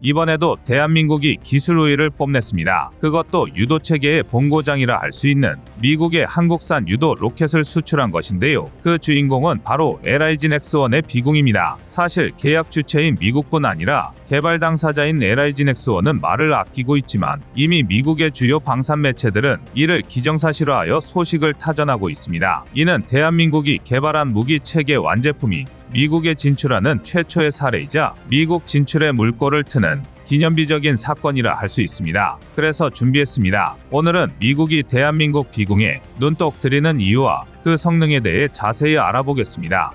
이번에도 대한민국이 기술 우위를 뽐냈습니다. 그것도 유도 체계의 본고장이라 할 수 있는 미국의 한국산 유도 로켓을 수출한 것인데요. 그 주인공은 바로 LIG 넥스원의 비공입니다. 사실 계약 주체인 미국뿐 아니라 개발 당사자인 LIG 넥스원은 말을 아끼고 있지만 이미 미국의 주요 방산 매체들은 이를 기정사실화하여 소식을 타전하고 있습니다. 이는 대한민국이 개발한 무기 체계 완제품이 미국에 진출하는 최초의 사례이자 미국 진출의 물꼬를 트는 기념비적인 사건이라 할 수 있습니다. 그래서 준비했습니다. 오늘은 미국이 대한민국 비공에 눈독 들이는 이유와 그 성능에 대해 자세히 알아보겠습니다.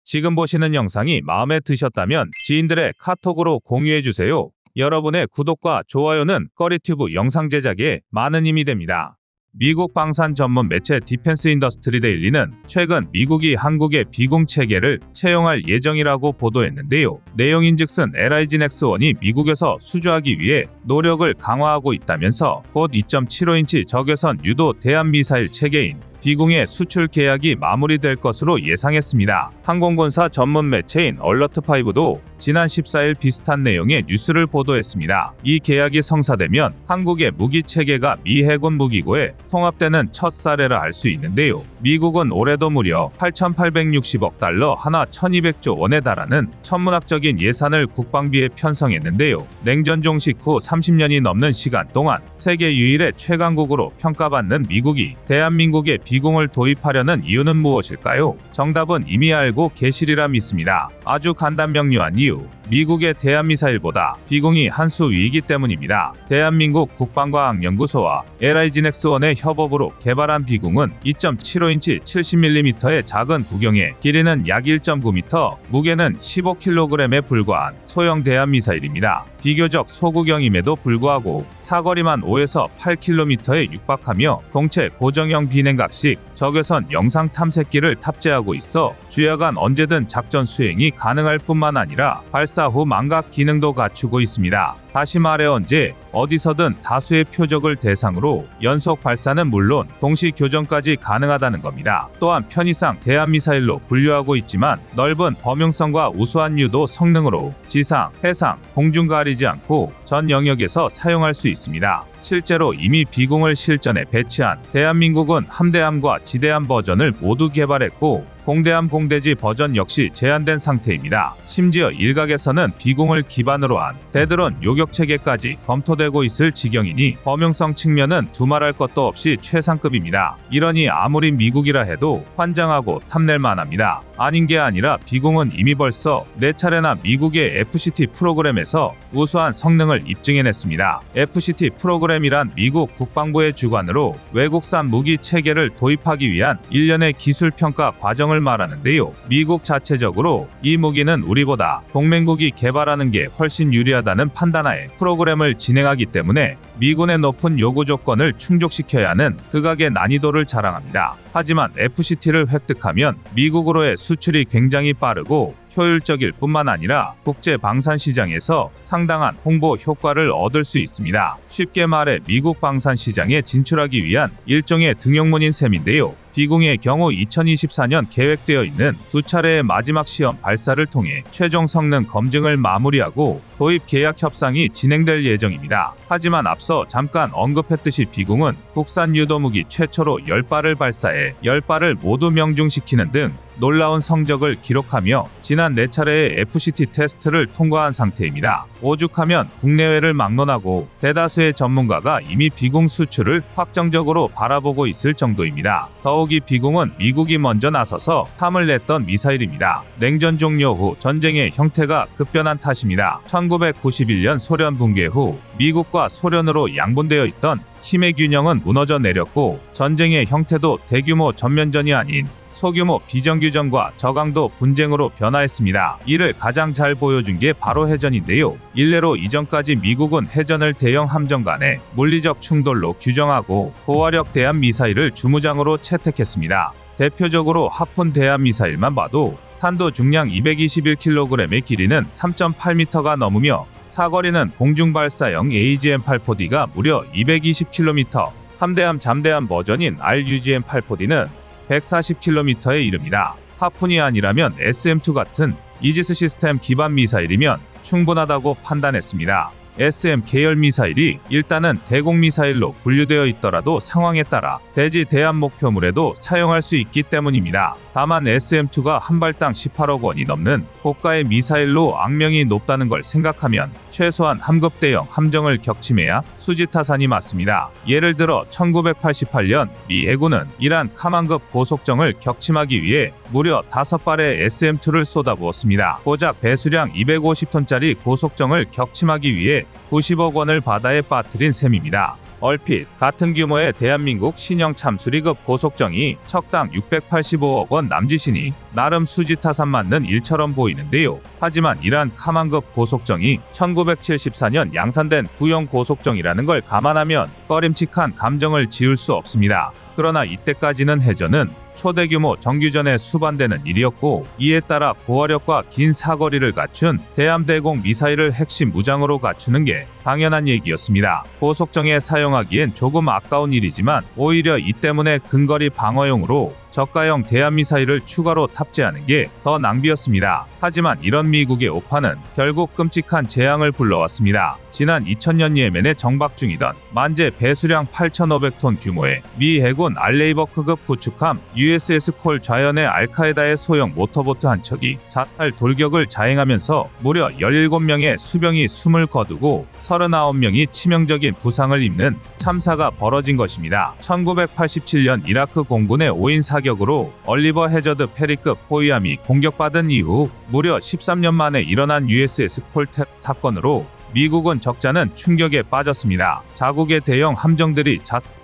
지금 보시는 영상이 마음에 드셨다면 지인들의 카톡으로 공유해주세요. 여러분의 구독과 좋아요는 꺼리튜브 영상 제작에 많은 힘이 됩니다. 미국 방산 전문 매체 디펜스 인더스트리 데일리는 최근 미국이 한국의 비공 체계를 채용할 예정이라고 보도했는데요. 내용인즉슨 LIG 넥스원이 미국에서 수주하기 위해 노력을 강화하고 있다면서 곧 2.75인치 적외선 유도 대한미사일 체계인 비공의 수출 계약이 마무리될 것으로 예상했습니다. 항공군사 전문 매체인 얼러트5도 지난 14일 비슷한 내용의 뉴스를 보도했습니다. 이 계약이 성사되면 한국의 무기 체계가 미 해군 무기고에 통합되는 첫 사례라 할 수 있는데요. 미국은 올해도 무려 8,860억 달러 하나 1,200조 원에 달하는 천문학적인 예산을 국방비에 편성했는데요. 냉전 종식 후 30년이 넘는 시간 동안 세계 유일의 최강국으로 평가받는 미국이 대한민국의 비공을 도입하려는 이유는 무엇일까요? 정답은 이미 알고 계시리라 믿습니다. 아주 간단명료한 이유. 미국의 대한미사일보다 비공이 한 수 위이기 때문입니다. 대한민국 국방과학연구소와 LIG 넥스원의 협업으로 개발한 비공은 2.75인치 70mm의 작은 구경에 길이는 약 1.9m, 무게는 15kg에 불과한 소형 대한미사일입니다. 비교적 소구경임에도 불구하고 사거리만 5에서 8km에 육박하며 동체 고정형 비냉각식 적외선 영상 탐색기를 탑재하고 있어 주야간 언제든 작전 수행이 가능할 뿐만 아니라 발사 후 망각 기능도 갖추고 있습니다. 다시 말해 언제 어디서든 다수의 표적을 대상으로 연속 발사는 물론 동시 교전까지 가능하다는 겁니다. 또한 편의상 대한미사일로 분류하고 있지만 넓은 범용성과 우수한 유도 성능으로 지상, 해상, 공중 가리지 않고 전 영역에서 사용할 수 있습니다. 실제로 이미 비공을 실전에 배치한 대한민국은 함대함과 지대함 버전을 모두 개발했고 공대함 공대지 버전 역시 제한된 상태입니다. 심지어 일각에서는 비공을 기반으로 한 대드론 요격체계까지 검토되고 있을 지경이니 범용성 측면은 두말할 것도 없이 최상급입니다. 이러니 아무리 미국이라 해도 환장하고 탐낼 만합니다. 아닌 게 아니라 비공은 이미 벌써 4차례나 미국의 FCT 프로그램에서 우수한 성능을 입증해냈습니다. FCT 프로그램이란 미국 국방부의 주관으로 외국산 무기 체계를 도입하기 위한 일련의 기술평가 과정을 말하는데요. 미국 자체적으로 이 무기는 우리보다 동맹국이 개발하는 게 훨씬 유리하다는 판단하에 프로그램을 진행하기 때문에 미군의 높은 요구 조건을 충족시켜야 하는 극악의 난이도를 자랑합니다. 하지만 FCT를 획득하면 미국으로의 수출이 굉장히 빠르고 효율적일 뿐만 아니라 국제 방산 시장에서 상당한 홍보 효과를 얻을 수 있습니다. 쉽게 말해 미국 방산 시장에 진출하기 위한 일종의 등용문인 셈인데요. 비공의 경우 2024년 계획되어 있는 2차례의 마지막 시험 발사를 통해 최종 성능 검증을 마무리하고 도입 계약 협상이 진행될 예정입니다. 하지만 앞서 잠깐 언급했듯이 비공은 국산 유도무기 최초로 10발을 발사해 10발을 모두 명중시키는 등 놀라운 성적을 기록하며 지난 4차례의 FCT 테스트를 통과한 상태입니다. 오죽하면 국내외를 막론하고 대다수의 전문가가 이미 비공 수출을 확정적으로 바라보고 있을 정도입니다. 더욱이 비공은 미국이 먼저 나서서 탐을 냈던 미사일입니다. 냉전 종료 후 전쟁의 형태가 급변한 탓입니다. 1991년 소련 붕괴 후 미국과 소련으로 양분되어 있던 힘의 균형은 무너져 내렸고 전쟁의 형태도 대규모 전면전이 아닌 소규모 비정규전과 저강도 분쟁으로 변화했습니다. 이를 가장 잘 보여준 게 바로 해전인데요. 일례로 이전까지 미국은 해전을 대형 함정 간의 물리적 충돌로 규정하고 고화력 대한미사일을 주무장으로 채택했습니다. 대표적으로 하푼 대한미사일만 봐도 탄도 중량 221kg의 길이는 3.8m가 넘으며 사거리는 공중발사형 AGM-84D가 무려 220km, 함대함 잠대함 버전인 RUGM-84D는 140km에 이릅니다. 하푼이 아니라면 SM-2 같은 이지스 시스템 기반 미사일이면 충분하다고 판단했습니다. SM 계열 미사일이 일단은 대공 미사일로 분류되어 있더라도 상황에 따라 대지 대함 목표물에도 사용할 수 있기 때문입니다. 다만 SM2가 한 발당 18억 원이 넘는 고가의 미사일로 악명이 높다는 걸 생각하면 최소한 함급 대형 함정을 격침해야 수지타산이 맞습니다. 예를 들어 1988년 미 해군은 이란 카만급 고속정을 격침하기 위해 무려 5발의 SM2를 쏟아부었습니다. 고작 배수량 250톤짜리 고속정을 격침하기 위해 90억 원을 바다에 빠뜨린 셈입니다. 얼핏 같은 규모의 대한민국 신형 참수리급 고속정이 척당 685억 원 남짓이니 나름 수지타산 맞는 일처럼 보이는데요. 하지만 이란 카만급 고속정이 1974년 양산된 구형 고속정이라는 걸 감안하면 꺼림칙한 감정을 지울 수 없습니다. 그러나 이때까지는 해전은 초대규모 정규전에 수반되는 일이었고, 이에 따라 고화력과 긴 사거리를 갖춘 대함대공 미사일을 핵심 무장으로 갖추는 게 당연한 얘기였습니다. 고속정에 사용하기엔 조금 아까운 일이지만 오히려 이 때문에 근거리 방어용으로 저가형 대함미사일을 추가로 탑재하는 게 더 낭비였습니다. 하지만 이런 미국의 오판은 결국 끔찍한 재앙을 불러왔습니다. 지난 2000년 예멘에 정박 중이던 만재 배수량 8,500톤 규모의 미 해군 알레이버크급 구축함 USS 콜 좌연의 알카에다의 소형 모터보트 한 척이 자탈 돌격을 자행하면서 무려 17명의 수병이 숨을 거두고 39명이 치명적인 부상을 입는 참사가 벌어진 것입니다. 1987년 이라크 공군의 5인 사격으로 얼리버 해저드 페리급 호위함이 공격받은 이후 무려 13년 만에 일어난 USS 콜 사건으로 미국은 적잖은 충격에 빠졌습니다. 자국의 대형 함정들이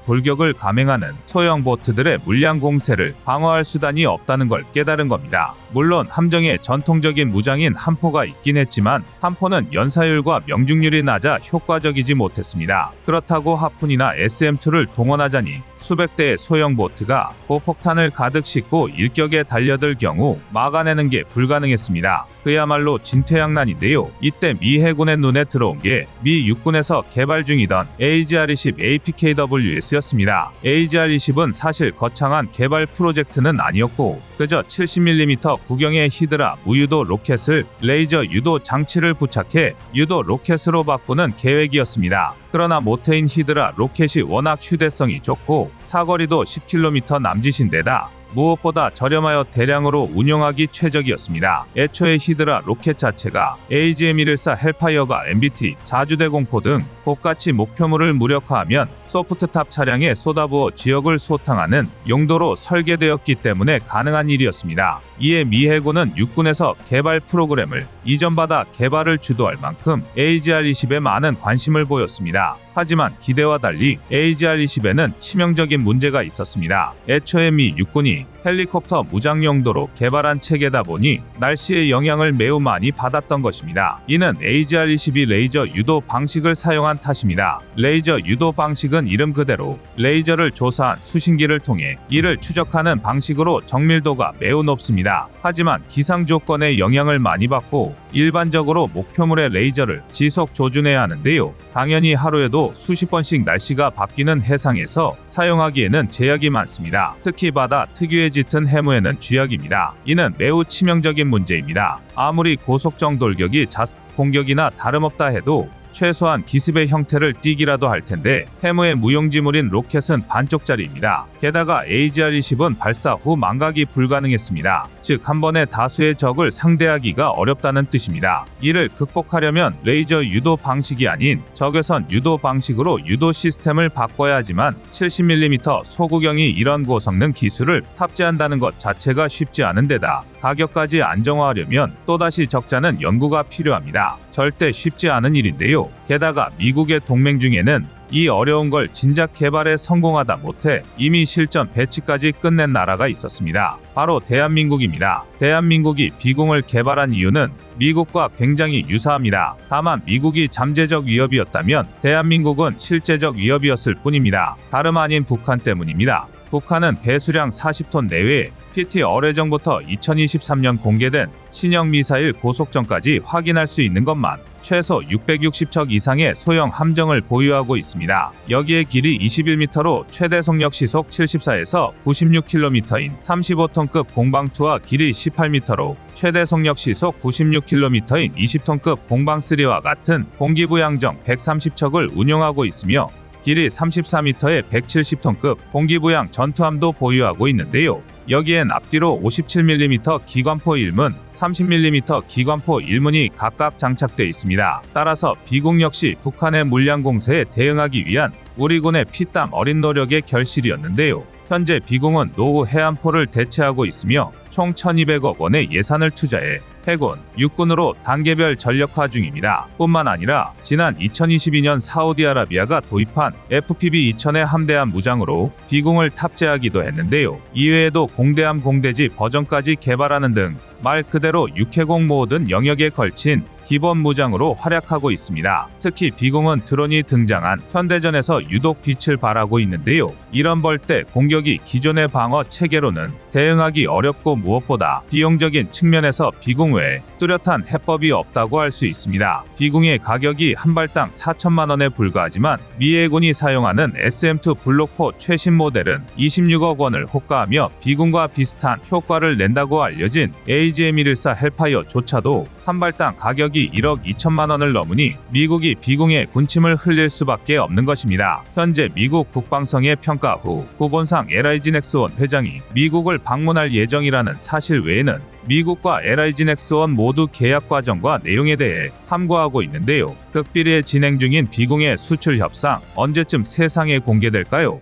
돌격을 감행하는 소형 보트들의 물량 공세를 방어할 수단이 없다는 걸 깨달은 겁니다. 물론 함정에 전통적인 무장인 함포가 있긴 했지만 함포는 연사율과 명중률이 낮아 효과적이지 못했습니다. 그렇다고 하푼이나 SM2를 동원하자니 수백 대의 소형 보트가 고폭탄을 가득 싣고 일격에 달려들 경우 막아내는 게 불가능했습니다. 그야말로 진퇴양난인데요. 이때 미 해군의 눈에 들어온 게 미 육군에서 개발 중이던 AGR-20 APKWS였습니다. AGR-20은 사실 거창한 개발 프로젝트는 아니었고 그저 70mm 구경의 히드라 무유도 로켓을 레이저 유도 장치를 부착해 유도 로켓으로 바꾸는 계획이었습니다. 그러나 모태인 히드라 로켓이 워낙 휴대성이 좋고 사거리도 10km 남짓인데다 무엇보다 저렴하여 대량으로 운용하기 최적이었습니다. 애초에 히드라 로켓 자체가 AGM-114 헬파이어가 MBT, 자주대공포 등 고가치 목표물을 무력화하면 소프트탑 차량에 쏟아부어 지역을 소탕하는 용도로 설계되었기 때문에 가능한 일이었습니다. 이에 미 해군은 육군에서 개발 프로그램을 이전받아 개발을 주도할 만큼 AGR-20에 많은 관심을 보였습니다. 하지만 기대와 달리 AGR-20에는 치명적인 문제가 있었습니다. 애초에 미 육군이 헬리콥터 무장 용도로 개발한 체계다 보니 날씨의 영향을 매우 많이 받았던 것입니다. 이는 AGR-22 레이저 유도 방식을 사용한 탓입니다. 레이저 유도 방식은 이름 그대로 레이저를 조사한 수신기를 통해 이를 추적하는 방식으로 정밀도가 매우 높습니다. 하지만 기상 조건의 영향을 많이 받고 일반적으로 목표물의 레이저를 지속 조준해야 하는데요. 당연히 하루에도 수십 번씩 날씨가 바뀌는 해상에서 사용하기에는 제약이 많습니다. 특히 바다 특유의 짙은 해무에는 쥐약입니다. 이는 매우 치명적인 문제입니다. 아무리 고속정 돌격이 자석 공격이나 다름없다 해도 최소한 기습의 형태를 띠기라도 할 텐데 해무의 무용지물인 로켓은 반쪽짜리입니다. 게다가 AGR-20은 발사 후 망각이 불가능했습니다. 즉 한 번에 다수의 적을 상대하기가 어렵다는 뜻입니다. 이를 극복하려면 레이저 유도 방식이 아닌 적외선 유도 방식으로 유도 시스템을 바꿔야 하지만 70mm 소구경이 이런 고성능 기술을 탑재한다는 것 자체가 쉽지 않은 데다 가격까지 안정화하려면 또다시 적잖은 연구가 필요합니다. 절대 쉽지 않은 일인데요. 게다가 미국의 동맹 중에는 이 어려운 걸 진작 개발에 성공하다 못해 이미 실전 배치까지 끝낸 나라가 있었습니다. 바로 대한민국입니다. 대한민국이 비공을 개발한 이유는 미국과 굉장히 유사합니다. 다만 미국이 잠재적 위협이었다면 대한민국은 실제적 위협이었을 뿐입니다. 다름 아닌 북한 때문입니다. 북한은 배수량 40톤 내외 PT 어뢰정부터 2023년 공개된 신형 미사일 고속정까지 확인할 수 있는 것만 최소 660척 이상의 소형 함정을 보유하고 있습니다. 여기에 길이 21m로 최대 속력 시속 74에서 96km인 35톤급 공방2와 길이 18m로 최대 속력 시속 96km인 20톤급 공방3와 같은 공기부양정 130척을 운용하고 있으며 길이 34m의 170톤급 공기부양 전투함도 보유하고 있는데요. 여기엔 앞뒤로 57mm 기관포 1문, 30mm 기관포 1문이 각각 장착돼 있습니다. 따라서 비공 역시 북한의 물량 공세에 대응하기 위한 우리 군의 피땀 어린 노력의 결실이었는데요. 현재 비공은 노후 해안포를 대체하고 있으며 총 1200억 원의 예산을 투자해 해군, 육군으로 단계별 전력화 중입니다. 뿐만 아니라 지난 2022년 사우디아라비아가 도입한 FPV-2000의 함대함 무장으로 비공을 탑재하기도 했는데요. 이외에도 공대함 공대지 버전까지 개발하는 등 말 그대로 육해공 모든 영역에 걸친 기본 무장으로 활약하고 있습니다. 특히 비공은 드론이 등장한 현대전에서 유독 빛을 발하고 있는데요. 이런 벌떼 공격이 기존의 방어 체계로는 대응하기 어렵고 무엇보다 비용적인 측면에서 비공 외에 뚜렷한 해법이 없다고 할 수 있습니다. 비공의 가격이 한 발당 4천만 원에 불과하지만 미 해군이 사용하는 SM2 블록포 최신 모델은 26억 원을 호가하며 비공과 비슷한 효과를 낸다고 알려진 AGM-114 헬파이어조차도 한 발당 가격이 1억 2천만 원을 넘으니 미국이 비공에 군침을 흘릴 수밖에 없는 것입니다. 현재 미국 국방성의 평가 후 후본상 LIG 넥스원 회장이 미국을 방문할 예정이라는 사실 외에는 미국과 LIG 넥스원 모두 계약 과정과 내용에 대해 함구하고 있는데요. 극비리에 진행 중인 비공의 수출 협상 언제쯤 세상에 공개될까요?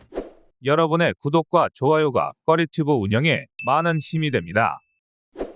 여러분의 구독과 좋아요가 꺼리튜브 운영에 많은 힘이 됩니다.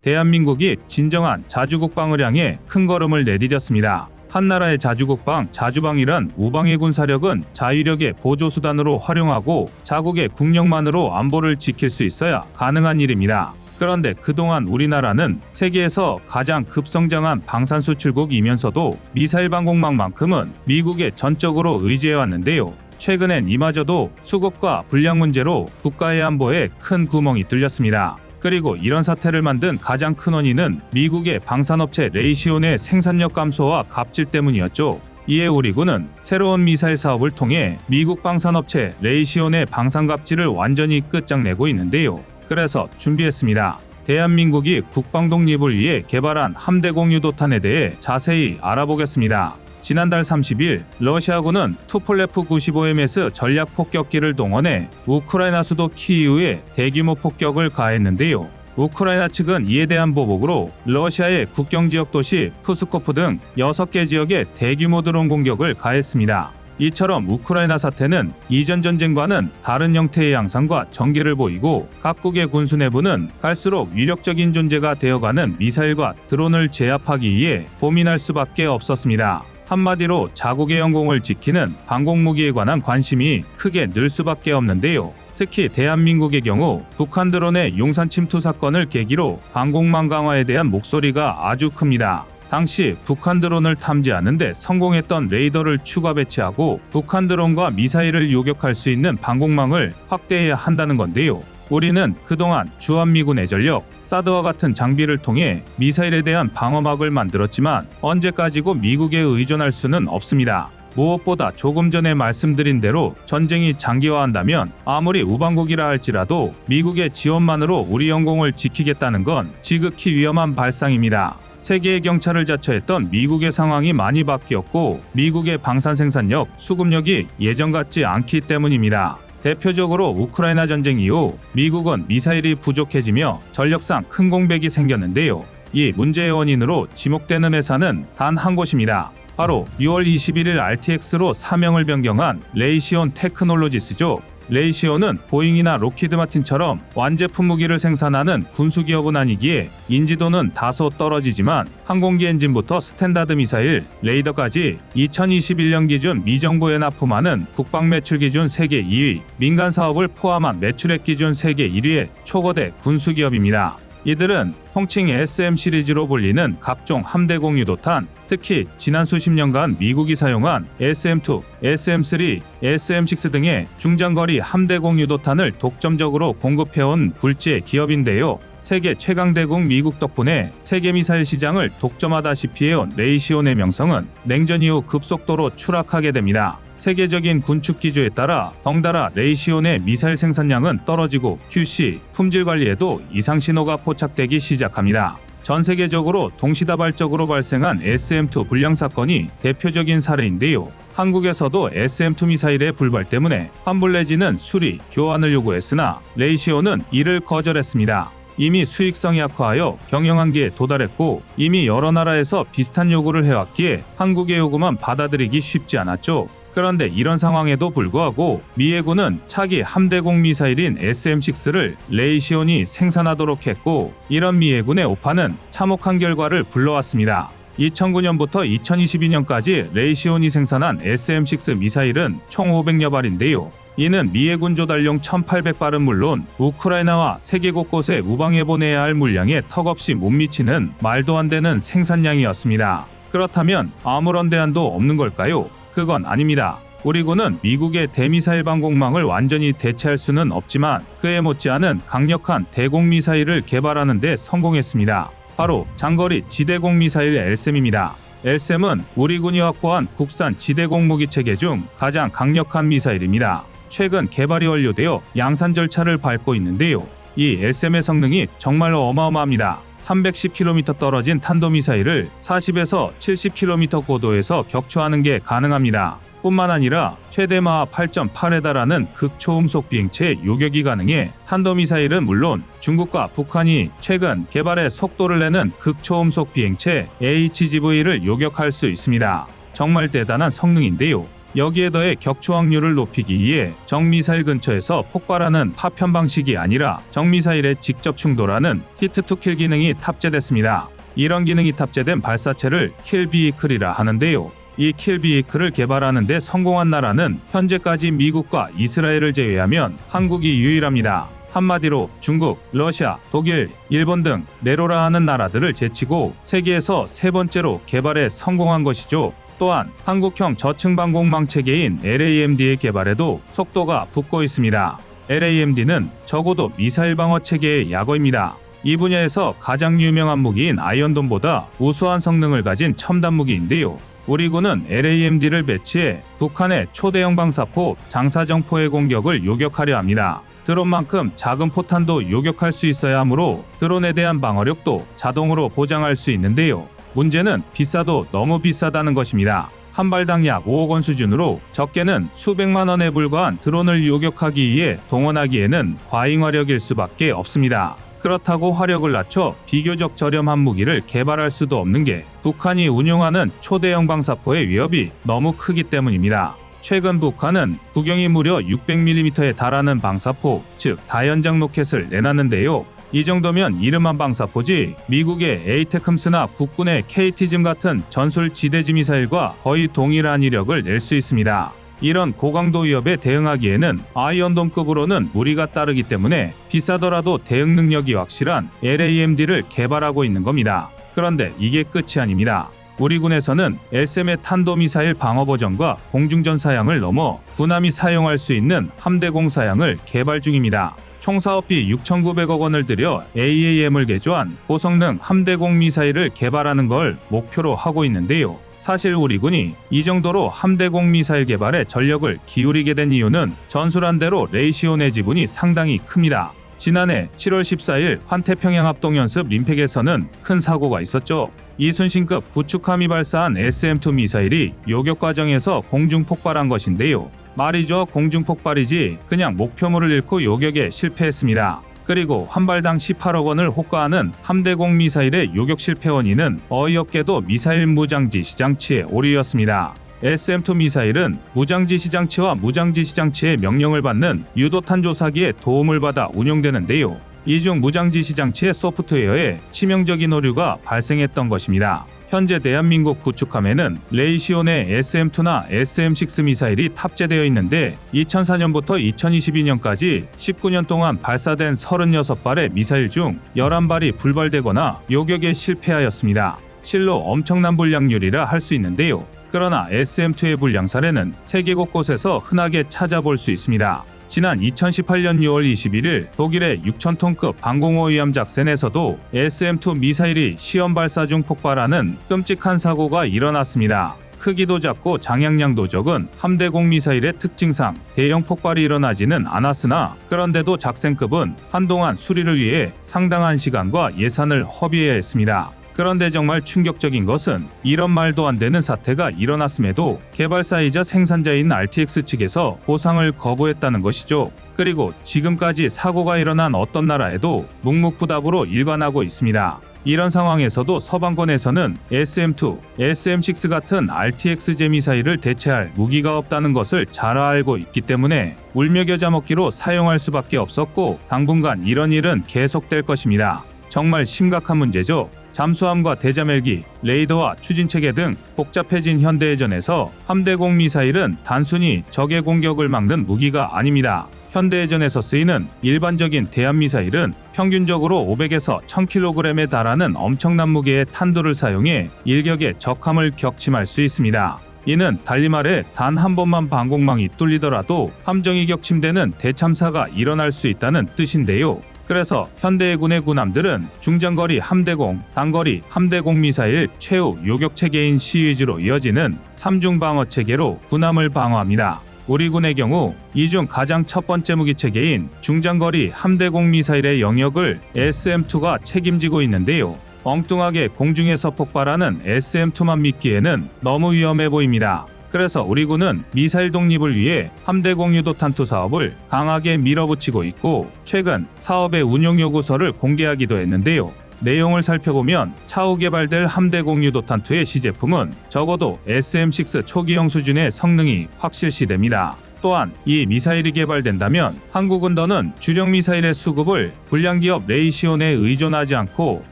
대한민국이 진정한 자주국방을 향해 큰 걸음을 내디뎠습니다. 한나라의 자주국방, 자주방이란 우방의 군사력은 자위력의 보조수단으로 활용하고 자국의 국력만으로 안보를 지킬 수 있어야 가능한 일입니다. 그런데 그동안 우리나라는 세계에서 가장 급성장한 방산수출국이면서도 미사일 방공망만큼은 미국에 전적으로 의지해왔는데요. 최근엔 이마저도 수급과 불량 문제로 국가의 안보에 큰 구멍이 뚫렸습니다. 그리고 이런 사태를 만든 가장 큰 원인은 미국의 방산업체 레이시온의 생산력 감소와 갑질 때문이었죠. 이에 우리 군은 새로운 미사일 사업을 통해 미국 방산업체 레이시온의 방산갑질을 완전히 끝장내고 있는데요. 그래서 준비했습니다. 대한민국이 국방 독립을 위해 개발한 함대공 유도탄에 대해 자세히 알아보겠습니다. 지난달 30일 러시아군은 투폴레프 95MS 전략 폭격기를 동원해 우크라이나 수도 키이우에 대규모 폭격을 가했는데요. 우크라이나 측은 이에 대한 보복으로 러시아의 국경지역 도시 푸스코프 등 6개 지역에 대규모 드론 공격을 가했습니다. 이처럼 우크라이나 사태는 이전 전쟁과는 다른 형태의 양상과 전개를 보이고 각국의 군수 내부는 갈수록 위력적인 존재가 되어가는 미사일과 드론을 제압하기 위해 고민할 수밖에 없었습니다. 한마디로 자국의 영공을 지키는 방공무기에 관한 관심이 크게 늘 수밖에 없는데요. 특히 대한민국의 경우 북한 드론의 용산 침투 사건을 계기로 방공망 강화에 대한 목소리가 아주 큽니다. 당시 북한 드론을 탐지하는 데 성공했던 레이더를 추가 배치하고 북한 드론과 미사일을 요격할 수 있는 방공망을 확대해야 한다는 건데요. 우리는 그동안 주한미군의 전력, 사드와 같은 장비를 통해 미사일에 대한 방어막을 만들었지만 언제까지고 미국에 의존할 수는 없습니다. 무엇보다 조금 전에 말씀드린 대로 전쟁이 장기화한다면 아무리 우방국이라 할지라도 미국의 지원만으로 우리 영공을 지키겠다는 건 지극히 위험한 발상입니다. 세계의 경찰을 자처했던 미국의 상황이 많이 바뀌었고 미국의 방산 생산력, 수급력이 예전 같지 않기 때문입니다. 대표적으로 우크라이나 전쟁 이후 미국은 미사일이 부족해지며 전력상 큰 공백이 생겼는데요. 이 문제의 원인으로 지목되는 회사는 단 한 곳입니다. 바로 6월 21일 RTX로 사명을 변경한 레이시온 테크놀로지스죠. 레이시온은 보잉이나 록히드 마틴처럼 완제품 무기를 생산하는 군수기업은 아니기에 인지도는 다소 떨어지지만 항공기 엔진부터 스탠다드 미사일, 레이더까지 2021년 기준 미정부에 납품하는 국방 매출 기준 세계 2위, 민간 사업을 포함한 매출액 기준 세계 1위의 초거대 군수기업입니다. 이들은 통칭 SM 시리즈로 불리는 각종 함대공 유도탄, 특히 지난 수십 년간 미국이 사용한 SM-2, SM-3, SM-6 등의 중장거리 함대공 유도탄을 독점적으로 공급해온 굴지의 기업인데요. 세계 최강대국 미국 덕분에 세계 미사일 시장을 독점하다시피 해온 레이시온의 명성은 냉전 이후 급속도로 추락하게 됩니다. 세계적인 군축 기조에 따라 덩달아 레이시온의 미사일 생산량은 떨어지고 QC, 품질 관리에도 이상 신호가 포착되기 시작합니다. 전 세계적으로 동시다발적으로 발생한 SM-2 불량 사건이 대표적인 사례인데요. 한국에서도 SM-2 미사일의 불발 때문에 환불 내지는 수리, 교환을 요구했으나 레이시온은 이를 거절했습니다. 이미 수익성이 악화하여 경영한계에 도달했고 이미 여러 나라에서 비슷한 요구를 해왔기에 한국의 요구만 받아들이기 쉽지 않았죠. 그런데 이런 상황에도 불구하고 미 해군은 차기 함대공 미사일인 SM-6를 레이시온이 생산하도록 했고 이런 미 해군의 오판은 참혹한 결과를 불러왔습니다. 2009년부터 2022년까지 레이시온이 생산한 SM-6 미사일은 총 500여 발인데요. 이는 미 해군 조달용 1800발은 물론 우크라이나와 세계 곳곳에 우방해보내야 할 물량에 턱없이 못 미치는 말도 안 되는 생산량이었습니다. 그렇다면 아무런 대안도 없는 걸까요? 그건 아닙니다. 우리 군은 미국의 대미사일 방공망을 완전히 대체할 수는 없지만 그에 못지않은 강력한 대공 미사일을 개발하는 데 성공했습니다. 바로 장거리 지대공 미사일 LSAM입니다. LSAM은 우리 군이 확보한 국산 지대공 무기 체계 중 가장 강력한 미사일입니다. 최근 개발이 완료되어 양산 절차를 밟고 있는데요. 이 LSAM의 성능이 정말로 어마어마합니다. 310km 떨어진 탄도미사일을 40에서 70km 고도에서 격추하는 게 가능합니다. 뿐만 아니라 최대 마하 8.8에 달하는 극초음속 비행체 요격이 가능해 탄도미사일은 물론 중국과 북한이 최근 개발해 속도를 내는 극초음속 비행체 HGV를 요격할 수 있습니다. 정말 대단한 성능인데요. 여기에 더해 격추 확률을 높이기 위해 적미사일 근처에서 폭발하는 파편 방식이 아니라 적미사일에 직접 충돌하는 히트-투-킬 기능이 탑재됐습니다. 이런 기능이 탑재된 발사체를 킬비이클이라 하는데요. 이 킬비이클을 개발하는 데 성공한 나라는 현재까지 미국과 이스라엘을 제외하면 한국이 유일합니다. 한마디로 중국, 러시아, 독일, 일본 등 네로라 하는 나라들을 제치고 세계에서 세 번째로 개발에 성공한 것이죠. 또한 한국형 저층방공망 체계인 LAMD의 개발에도 속도가 붙고 있습니다. LAMD는 적어도 미사일 방어 체계의 약어입니다. 이 분야에서 가장 유명한 무기인 아이언돔보다 우수한 성능을 가진 첨단 무기인데요. 우리 군은 LAMD를 배치해 북한의 초대형 방사포 장사정포의 공격을 요격하려 합니다. 드론만큼 작은 포탄도 요격할 수 있어야 하므로 드론에 대한 방어력도 자동으로 보장할 수 있는데요. 문제는 비싸도 너무 비싸다는 것입니다. 한 발당 약 5억 원 수준으로 적게는 수백만 원에 불과한 드론을 요격하기 위해 동원하기에는 과잉화력일 수밖에 없습니다. 그렇다고 화력을 낮춰 비교적 저렴한 무기를 개발할 수도 없는 게 북한이 운용하는 초대형 방사포의 위협이 너무 크기 때문입니다. 최근 북한은 구경이 무려 600mm에 달하는 방사포, 즉 다연장 로켓을 내놨는데요. 이 정도면 이름한 방사포지 미국의 에이테크스나 국군의 KT즘 같은 전술 지대지 미사일과 거의 동일한 위력을 낼 수 있습니다. 이런 고강도 위협에 대응하기에는 아이언돔급으로는 무리가 따르기 때문에 비싸더라도 대응 능력이 확실한 LAMD를 개발하고 있는 겁니다. 그런데 이게 끝이 아닙니다. 우리 군에서는 LSAM의 탄도미사일 방어 버전과 공중전 사양을 넘어 군함이 사용할 수 있는 함대공 사양을 개발 중입니다. 총 사업비 6,900억 원을 들여 AAM을 개조한 고성능 함대공 미사일을 개발하는 걸 목표로 하고 있는데요. 사실 우리 군이 이 정도로 함대공 미사일 개발에 전력을 기울이게 된 이유는 전술한대로 레이시온의 지분이 상당히 큽니다. 지난해 7월 14일 환태평양 합동연습 림팩에서는 큰 사고가 있었죠. 이순신급 구축함이 발사한 SM-2 미사일이 요격 과정에서 공중 폭발한 것인데요. 말이죠, 공중 폭발이지 그냥 목표물을 잃고 요격에 실패했습니다. 그리고 한 발당 18억 원을 호가하는 함대공 미사일의 요격 실패 원인은 어이없게도 미사일 무장지 시장치의 오류였습니다. SM-2 미사일은 무장지 시장치와 무장지 시장치의 명령을 받는 유도탄 조사기에 도움을 받아 운용되는데요. 이 중 무장지 시장치의 소프트웨어에 치명적인 오류가 발생했던 것입니다. 현재 대한민국 구축함에는 레이시온의 SM-2나 SM-6 미사일이 탑재되어 있는데 2004년부터 2022년까지 19년 동안 발사된 36발의 미사일 중 11발이 불발되거나 요격에 실패하였습니다. 실로 엄청난 불량률이라 할 수 있는데요. 그러나 SM-2의 불량 사례는 세계 곳곳에서 흔하게 찾아볼 수 있습니다. 지난 2018년 6월 21일 독일의 6,000톤급 방공호위함 작센에서도 SM-2 미사일이 시험 발사 중 폭발하는 끔찍한 사고가 일어났습니다. 크기도 작고 장약량도 적은 함대공 미사일의 특징상 대형 폭발이 일어나지는 않았으나 그런데도 작센급은 한동안 수리를 위해 상당한 시간과 예산을 허비해야 했습니다. 그런데 정말 충격적인 것은 이런 말도 안 되는 사태가 일어났음에도 개발사이자 생산자인 RTX 측에서 보상을 거부했다는 것이죠. 그리고 지금까지 사고가 일어난 어떤 나라에도 묵묵부답으로 일관하고 있습니다. 이런 상황에서도 서방권에서는 SM-2, SM-6 같은 RTX-제 미사일을 대체할 무기가 없다는 것을 잘 알고 있기 때문에 울며 겨자 먹기로 사용할 수밖에 없었고 당분간 이런 일은 계속될 것입니다. 정말 심각한 문제죠. 잠수함과 대자멜기, 레이더와 추진체계 등 복잡해진 현대해전에서 함대공 미사일은 단순히 적의 공격을 막는 무기가 아닙니다. 현대해전에서 쓰이는 일반적인 대함미사일은 평균적으로 500에서 1000kg에 달하는 엄청난 무게의 탄두를 사용해 일격에 적함을 격침할 수 있습니다. 이는 달리 말해 단 한 번만 방공망이 뚫리더라도 함정이 격침되는 대참사가 일어날 수 있다는 뜻인데요. 그래서 현대해군의 군함들은 중장거리 함대공, 단거리 함대공 미사일 최후 요격체계인 시위즈로 이어지는 3중 방어체계로 군함을 방어합니다. 우리 군의 경우 이 중 가장 첫 번째 무기체계인 중장거리 함대공 미사일의 영역을 SM-2가 책임지고 있는데요. 엉뚱하게 공중에서 폭발하는 SM-2만 믿기에는 너무 위험해 보입니다. 그래서 우리 군은 미사일 독립을 위해 함대공 유도탄 투 사업을 강하게 밀어붙이고 있고 최근 사업의 운용 요구서를 공개하기도 했는데요. 내용을 살펴보면 차후 개발될 함대공 유도탄 투의 시제품은 적어도 SM-6 초기형 수준의 성능이 확실시됩니다. 또한 이 미사일이 개발된다면 한국은 더는 주력 미사일의 수급을 불량기업 레이시온에 의존하지 않고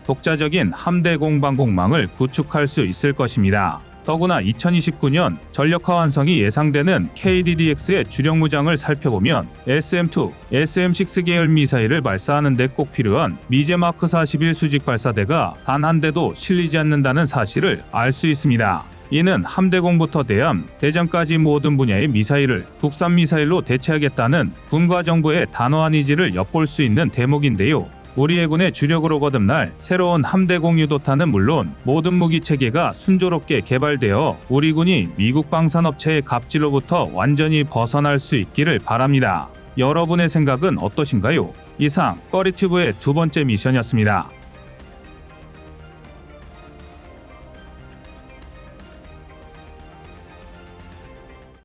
독자적인 함대공 방공망을 구축할 수 있을 것입니다. 더구나 2029년 전력화 완성이 예상되는 KDDX의 주력 무장을 살펴보면 SM-2, SM-6 계열 미사일을 발사하는 데 꼭 필요한 미제 마크 41 수직 발사대가 단 한 대도 실리지 않는다는 사실을 알 수 있습니다. 이는 함대공부터 대함, 대장까지 모든 분야의 미사일을 국산 미사일로 대체하겠다는 군과 정부의 단호한 의지를 엿볼 수 있는 대목인데요. 우리 해군의 주력으로 거듭날 새로운 함대공 유도탄은 물론 모든 무기 체계가 순조롭게 개발되어 우리 군이 미국 방산업체의 갑질로부터 완전히 벗어날 수 있기를 바랍니다. 여러분의 생각은 어떠신가요? 이상 꺼리튜브의 두 번째 미션이었습니다.